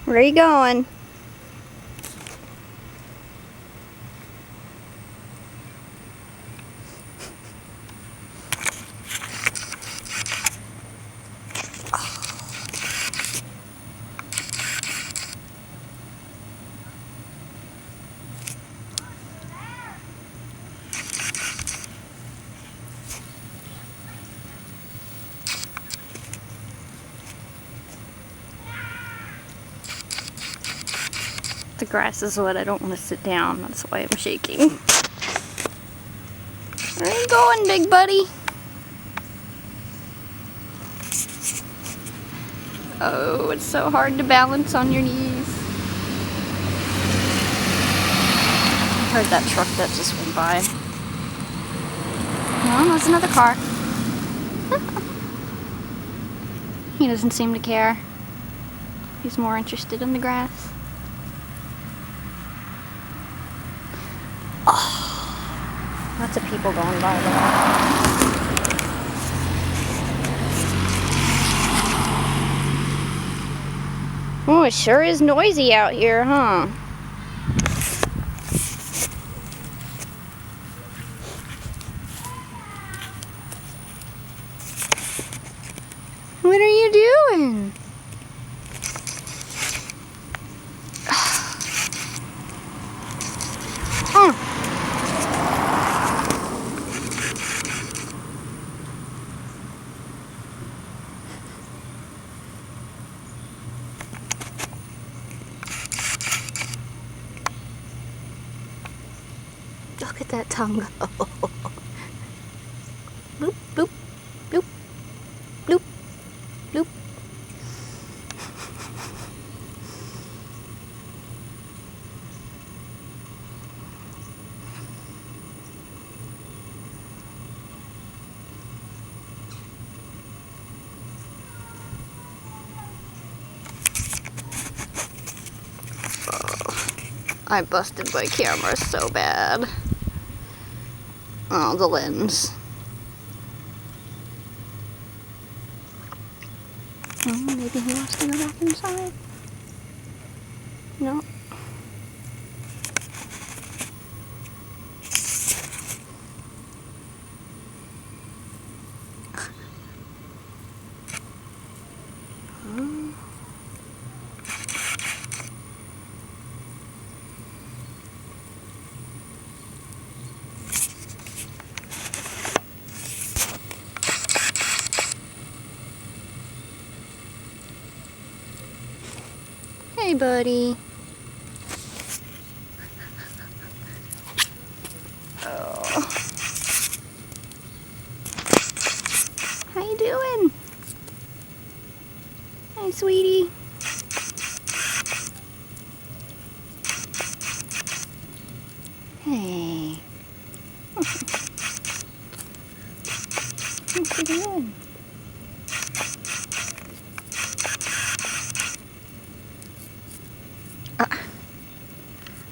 Where are you going? The grass is wet. I don't want to sit down. That's why I'm shaking. Where are you going, big buddy? Oh, it's so hard to balance on your knees. I heard that truck that just went by. Oh, there's another car. He doesn't seem to care. He's more interested in the grass. Oh, lots of people going by there. Oh, it sure is noisy out here, huh? What are you doing? Look at that tongue go. Bloop, bloop, bloop, bloop, bloop. I busted my camera so bad. Oh, the lens. Oh, maybe he wants to go back inside. No. Hey, buddy. Oh. How you doing? Hi, sweetie. Hey. What you doing?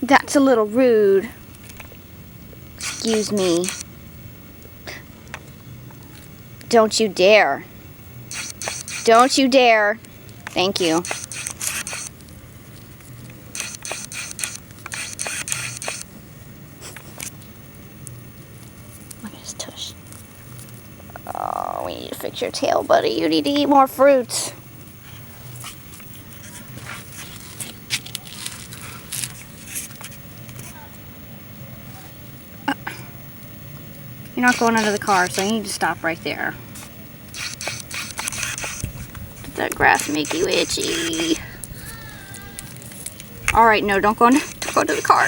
That's a little rude. Excuse me. Don't you dare. Don't you dare. Thank you. Look at his tush. Oh, we need to fix your tail, buddy. You need to eat more fruits. You're not going under the car, so you need to stop right there. Did that grass make you itchy? Alright, no, don't go into the car.